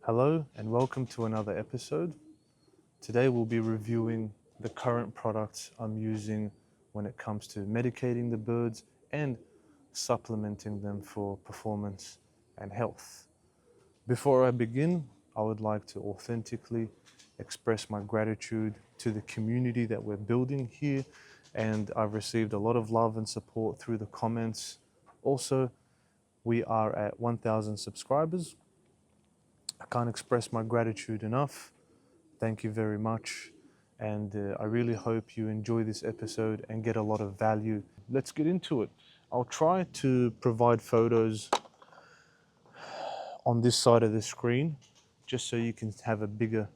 Hello and welcome to another episode. Today we'll be reviewing the current products I'm using when it comes to medicating the birds and supplementing them for performance and health. Before I begin, I would like to authentically express my gratitude to the community that we're building here, and I've received a lot of love and support through the comments. Also, we are at 1,000 subscribers. I can't express my gratitude enough. Thank you very much. And I really hope you enjoy this episode and get a lot of value. Let's get into it. I'll try to provide photos on this side of the screen just so you can have a bigger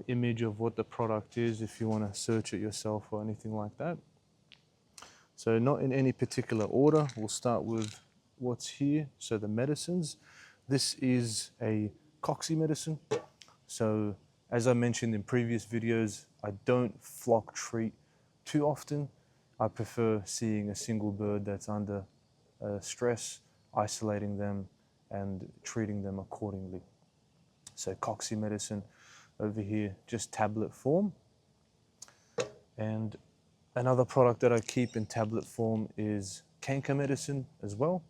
image of what the product is if you want to search it yourself or anything like that. So not in any particular order, we'll start with what's here. So the medicines. This is a cocci medicine. So as I mentioned in previous videos, I don't flock treat too often. I prefer seeing a single bird that's under stress, isolating them and treating them accordingly. So cocci medicine over here, just tablet form. And another product that I keep in tablet form is canker medicine as well.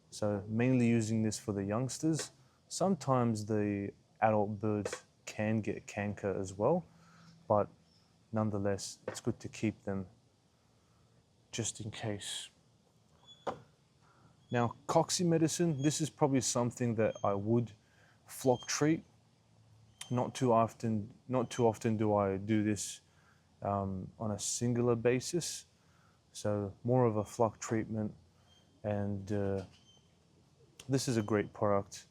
So mainly using this for the youngsters. Sometimes the adult birds can get canker as well, but nonetheless, it's good to keep them just in case. Now, cocci medicine, this is probably something that I would flock treat. Not too often do I do this on a singular basis. So more of a flock treatment, and this is a great product.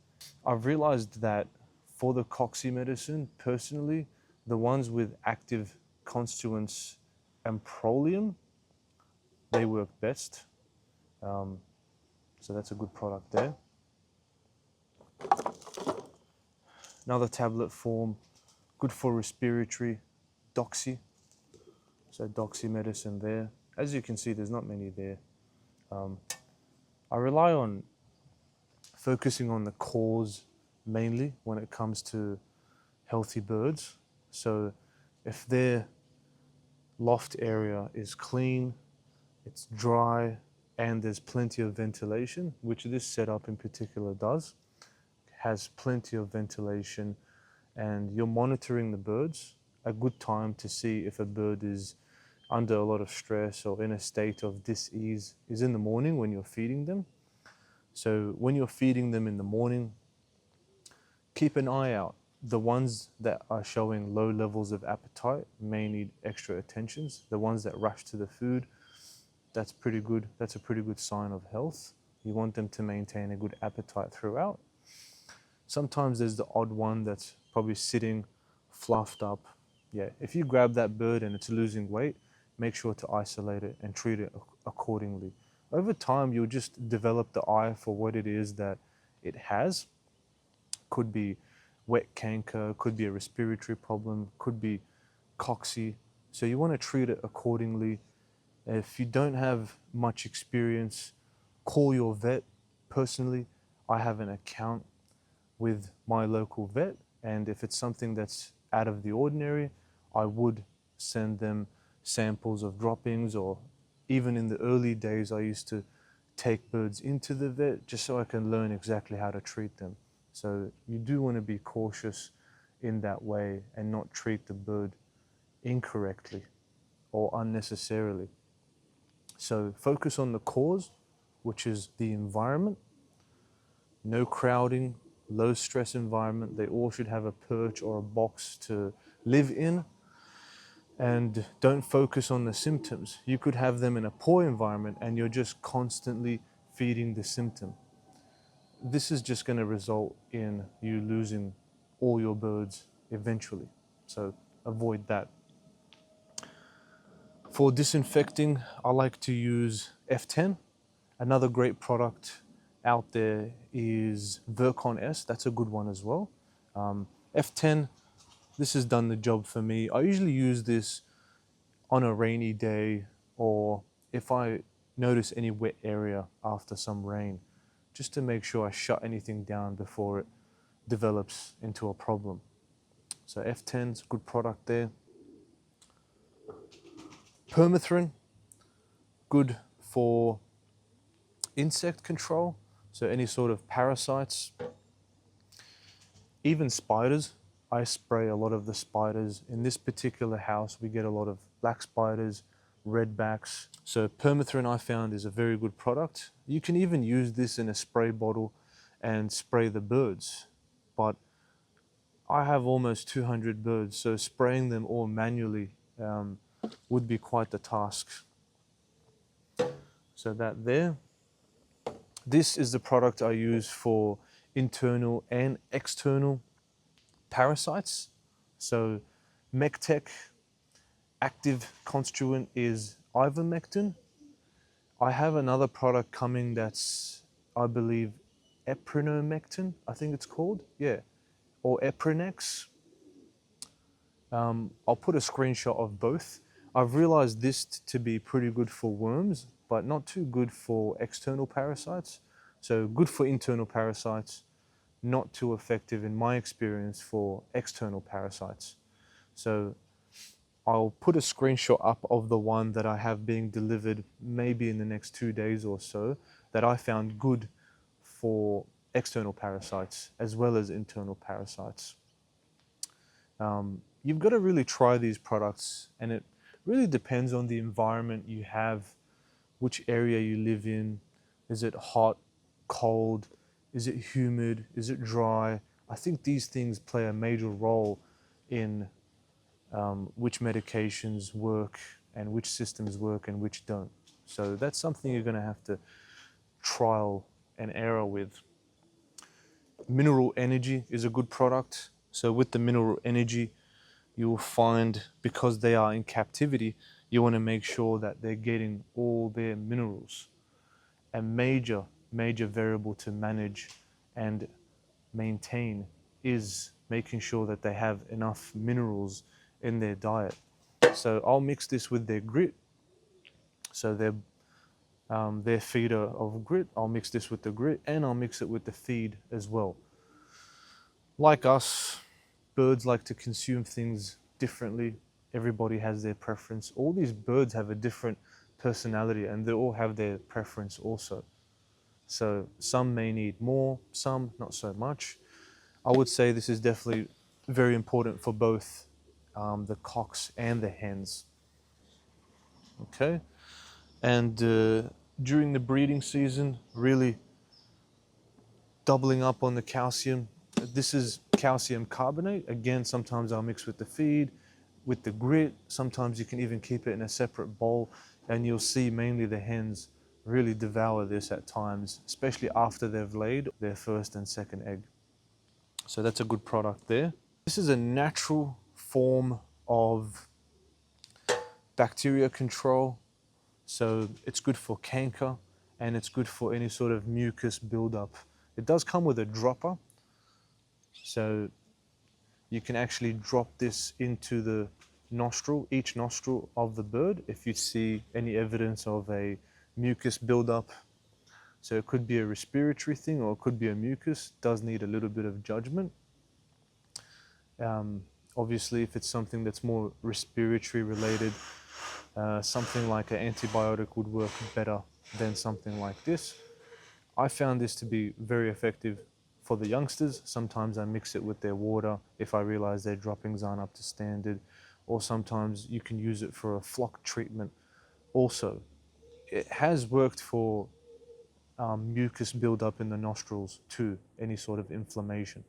I've realized that for the cocci medicine, personally, the ones with active constituents and prolium, they work best. So that's a good product there. Another tablet form, good for respiratory, doxy. So doxy medicine there. As you can see, there's not many there. I rely on focusing on the cause mainly when it comes to healthy birds. So if their loft area is clean, it's dry, and there's plenty of ventilation, which this setup in particular does, has plenty of ventilation, and you're monitoring the birds, a good time to see if a bird is under a lot of stress or in a state of dis-ease is in the morning when you're feeding them. So when you're feeding them in the morning, keep an eye out. The ones that are showing low levels of appetite may need extra attentions. The ones that rush to the food, that's pretty good. That's a pretty good sign of health. You want them to maintain a good appetite throughout. Sometimes there's the odd one that's probably sitting fluffed up. Yeah, if you grab that bird and it's losing weight, make sure to isolate it and treat it accordingly. Over time, you'll just develop the eye for what it is that it has. Could be wet canker, could be a respiratory problem, could be cocci. So you want to treat it accordingly. If you don't have much experience, call your vet. Personally, I have an account with my local vet, and if it's something that's out of the ordinary, I would send them samples of droppings, or even in the early days, I used to take birds into the vet just so I can learn exactly how to treat them. So you do want to be cautious in that way and not treat the bird incorrectly or unnecessarily. So focus on the cause, which is the environment. No crowding, low stress environment. They all should have a perch or a box to live in. And don't focus on the symptoms. You could have them in a poor environment and you're just constantly feeding the symptom. This is just going to result in you losing all your birds eventually. So avoid that. For disinfecting, I like to use F10. Another great product out there is Virkon S. That's a good one as well. F10, this has done the job for me. I usually use this on a rainy day, or if I notice any wet area after some rain. just to make sure I shut anything down before it develops into a problem. So F10's a good product there. Permethrin, good for insect control, so any sort of parasites, even spiders. I spray a lot of the spiders. In this particular house, we get a lot of black spiders, redbacks. So permethrin I found is a very good product. You can even use this in a spray bottle and spray the birds. But I have almost 200 birds, so spraying them all manually would be quite the task. So that there. This is the product I use for internal and external parasites. So Mectec active constituent is ivermectin. I have another product coming that's, I believe, eprinomectin, I think it's called, yeah, or Eprinex. I'll put a screenshot of both. I've realized this to be pretty good for worms, but not too good for external parasites. So good for internal parasites, not too effective in my experience for external parasites. So I'll put a screenshot up of the one that I have being delivered maybe in the next 2 days or so that I found good for external parasites as well as internal parasites. You've got to really try these products, and it really depends on the environment you have, which area you live in. Is it hot, cold? Is it humid? Is it dry? I think these things play a major role in which medications work and which systems work and which don't. So that's something you're going to have to trial and error with. Mineral Energy is a good product. So with the Mineral Energy, you will find, because they are in captivity, you want to make sure that they're getting all their minerals. A major variable to manage and maintain is making sure that they have enough minerals in their diet. So I'll mix this with their grit. So their feeder of grit, I'll mix this with the grit, and I'll mix it with the feed as well. Like us, birds like to consume things differently. Everybody has their preference. All these birds have a different personality, and they all have their preference also. So some may need more, some not so much. I would say this is definitely very important for both the cocks and the hens. Okay, and during the breeding season, really doubling up on the calcium. This is calcium carbonate. Again, sometimes I'll mix with the feed, with the grit. Sometimes you can even keep it in a separate bowl, and you'll see mainly the hens really devour this at times, especially after they've laid their first and second egg. So that's a good product there. This is a natural form of bacteria control. So it's good for canker, and it's good for any sort of mucus buildup. It does come with a dropper, so you can actually drop this into the nostril, each nostril of the bird, if you see any evidence of a mucus buildup. So it could be a respiratory thing or it could be a mucus. It does need a little bit of judgment. Obviously, if it's something that's more respiratory related, something like an antibiotic would work better than something like this. I found this to be very effective for the youngsters. Sometimes I mix it with their water if I realize their droppings aren't up to standard, or sometimes you can use it for a flock treatment also. It has worked for mucus buildup in the nostrils too, any sort of inflammation.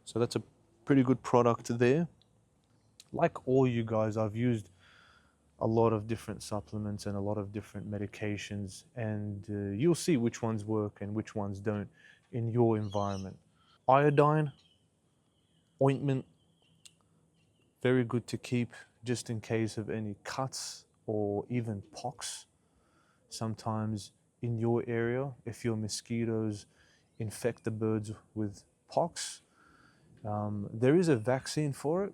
So that's a pretty good product there. Like all you guys, I've used a lot of different supplements and a lot of different medications, and you'll see which ones work and which ones don't in your environment. Iodine, ointment, very good to keep just in case of any cuts or even pox. Sometimes in your area, if your mosquitoes infect the birds with pox, there is a vaccine for it.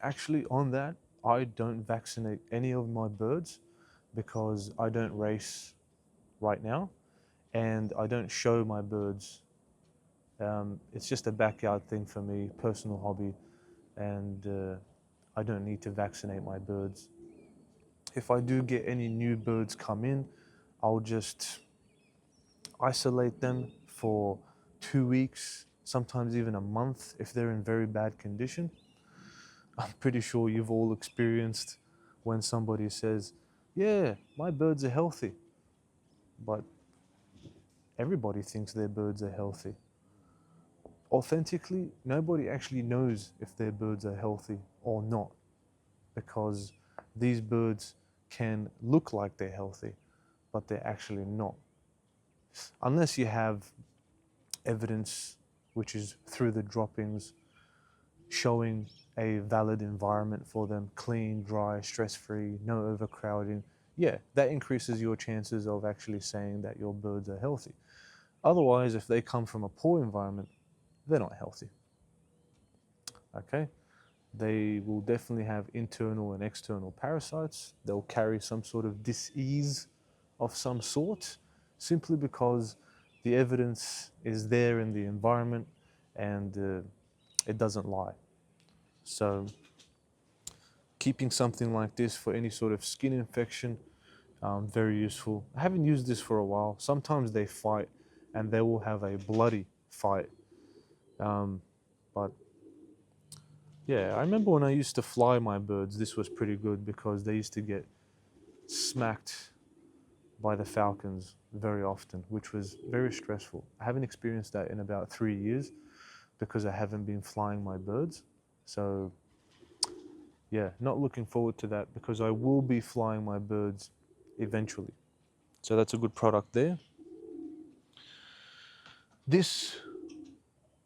Actually, on that, I don't vaccinate any of my birds because I don't race right now, and I don't show my birds. It's just a backyard thing for me, personal hobby, and I don't need to vaccinate my birds. If I do get any new birds come in, I'll just isolate them for 2 weeks, sometimes even a month if they're in very bad condition. I'm pretty sure you've all experienced when somebody says, yeah, my birds are healthy, but everybody thinks their birds are healthy. Authentically, nobody actually knows if their birds are healthy or not, because these birds can look like they're healthy, but they're actually not. Unless you have evidence, which is through the droppings, showing a valid environment for them, clean, dry, stress-free, no overcrowding, yeah, that increases your chances of actually saying that your birds are healthy. Otherwise, if they come from a poor environment, they're not healthy. Okay? They will definitely have internal and external parasites. They'll carry some sort of disease of some sort, simply because the evidence is there in the environment and it doesn't lie. So keeping something like this for any sort of skin infection, very useful. I haven't used this for a while. Sometimes they fight and they will have a bloody fight. But yeah, I remember when I used to fly my birds, this was pretty good because they used to get smacked by the falcons very often, which was very stressful. I haven't experienced that in about 3 years because I haven't been flying my birds. So yeah, not looking forward to that because I will be flying my birds eventually. So that's a good product there. This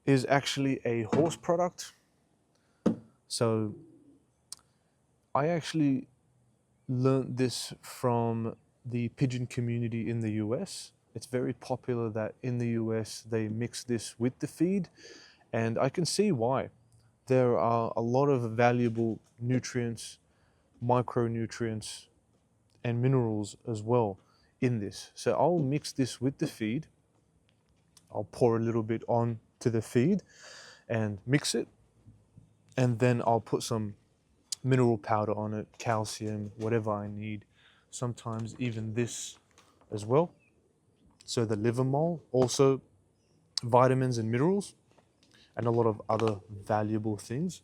is actually a horse product. So I actually learned this from the pigeon community in the US. It's very popular that in the US they mix this with the feed, and I can see why. There are a lot of valuable nutrients, micronutrients, and minerals as well in this. So I'll mix this with the feed. I'll pour a little bit on to the feed and mix it, and then I'll put some mineral powder on it, calcium, whatever I need. Sometimes even this as well. So the liver mole, also vitamins and minerals, and a lot of other valuable things.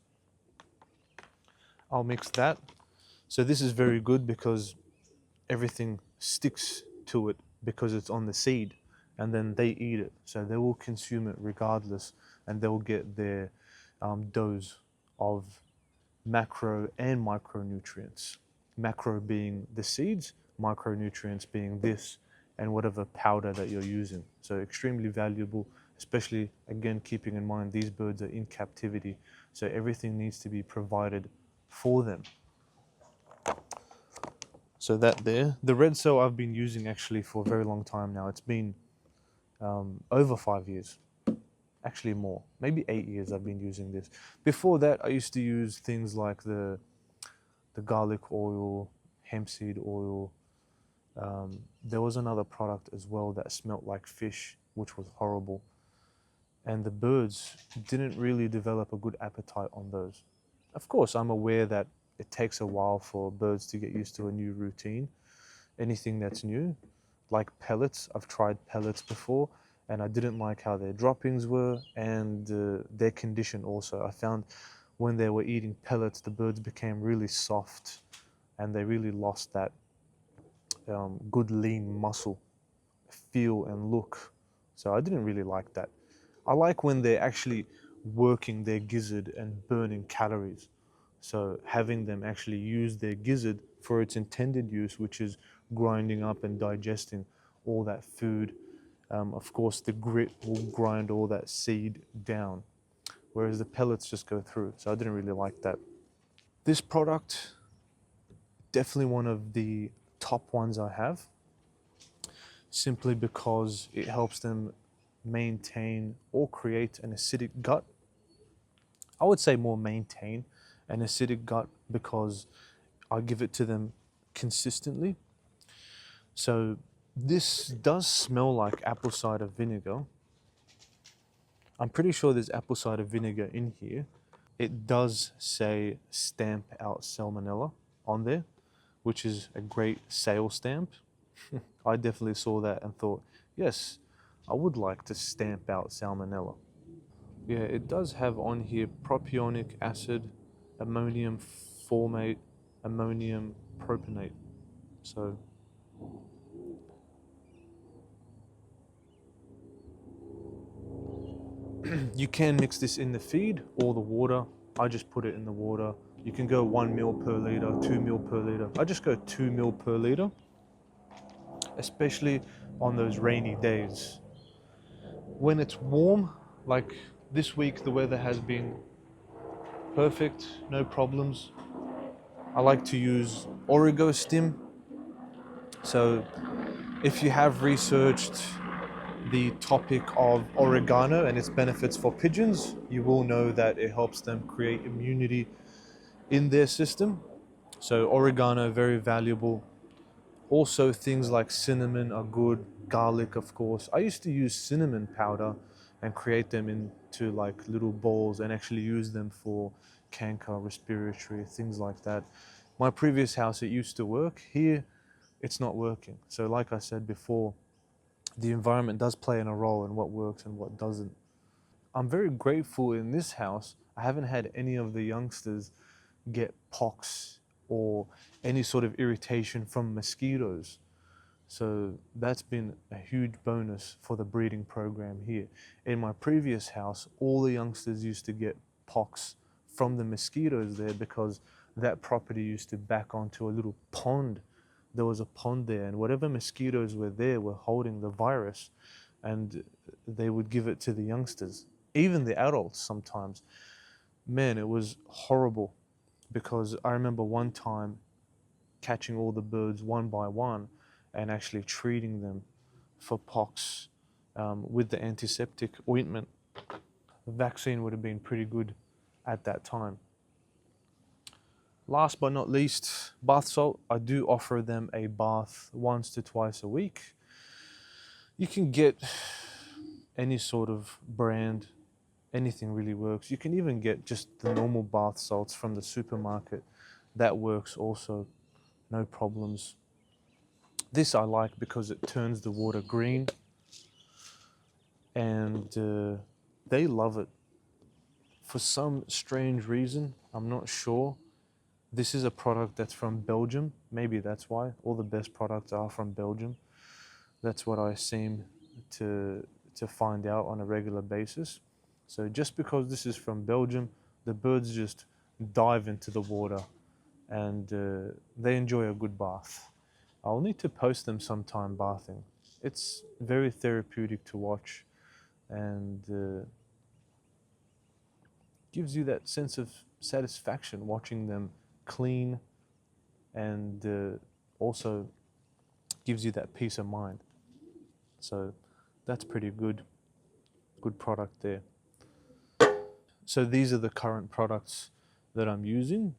I'll mix that. So this is very good because everything sticks to it because it's on the seed, and then they eat it. So they will consume it regardless, and they'll get their dose of macro and micronutrients. Macro being the seeds, micronutrients being this and whatever powder that you're using. So extremely valuable, especially again keeping in mind these birds are in captivity, so everything needs to be provided for them. So that there, the red cell I've been using actually for a very long time now. It's been over 5 years, actually more, maybe 8 years I've been using this. Before that, I used to use things like the garlic oil, hemp seed oil. There was another product as well that smelt like fish, which was horrible. And the birds didn't really develop a good appetite on those. Of course, I'm aware that it takes a while for birds to get used to a new routine. Anything that's new, like pellets, I've tried pellets before, and I didn't like how their droppings were and their condition also. I found when they were eating pellets, the birds became really soft and they really lost that good lean muscle feel and look. So I didn't really like that. I like when they're actually working their gizzard and burning calories. So having them actually use their gizzard for its intended use, which is grinding up and digesting all that food. Of course, the grit will grind all that seed down, whereas the pellets just go through. So I didn't really like that. This product, definitely one of the top ones I have, simply because it helps them maintain or create an acidic gut. I would say more maintain an acidic gut because I give it to them consistently. So This does smell like apple cider vinegar. I'm pretty sure there's apple cider vinegar in here. It does say stamp out salmonella on there, which is a great sales stamp. I definitely saw that and thought, yes, I would like to stamp out salmonella. Yeah, it does have on here propionic acid, ammonium formate, ammonium propionate. So you can mix this in the feed or the water. I just put it in the water. You can go 1 mil per liter, 2 mil per liter. I just go 2 mil per liter, especially on those rainy days. When it's warm, like this week, the weather has been perfect, no problems. I like to use Origo Stim. So if you have researched the topic of oregano and its benefits for pigeons, you will know that it helps them create immunity in their system. So oregano, very valuable. Also things like cinnamon are good, garlic of course. I used to use cinnamon powder and create them into like little balls and actually use them for canker, respiratory, things like that. My previous house, it used to work. Here, it's not working. So like I said before, the environment does play in a role in what works and what doesn't. I'm very grateful in this house. I haven't had any of the youngsters get pox or any sort of irritation from mosquitoes. So that's been a huge bonus for the breeding program here. In my previous house, all the youngsters used to get pox from the mosquitoes there because that property used to back onto a little pond. There was a pond there, and whatever mosquitoes were there were holding the virus, and they would give it to the youngsters, even the adults sometimes. Man, it was horrible because I remember one time catching all the birds one by one and actually treating them for pox with the antiseptic ointment. The vaccine would have been pretty good at that time. Last but not least, bath salt. I do offer them a bath once to twice a week. You can get any sort of brand, anything really works. You can even get just the normal bath salts from the supermarket. That works also, no problems. This I like because it turns the water green and they love it. For some strange reason, I'm not sure. This is a product that's from Belgium. Maybe that's why. All the best products are from Belgium. That's what I seem to find out on a regular basis. So just because this is from Belgium, the birds just dive into the water and they enjoy a good bath. I'll need to post them sometime bathing. It's very therapeutic to watch and gives you that sense of satisfaction watching them clean and also gives you that peace of mind. So that's pretty good product there. So these are the current products that I'm using.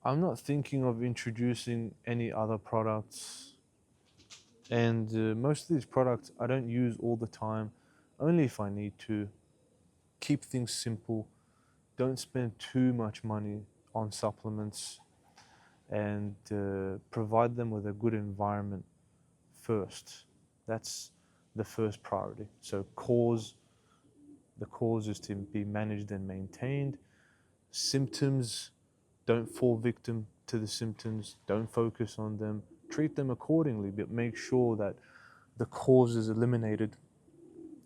I'm not thinking of introducing any other products, and most of these products I don't use all the time, only if I need to. Keep things simple, don't spend too much money on supplements, and provide them with a good environment first. That's the first priority. So the cause is to be managed and maintained. Symptoms, don't fall victim to the symptoms, don't focus on them, treat them accordingly, but make sure that the cause is eliminated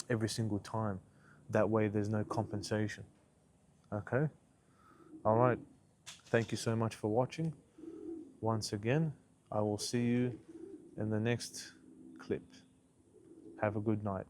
every single time. That way there's no compensation. Okay? All right. Thank you so much for watching. Once again, I will see you in the next clip. Have a good night.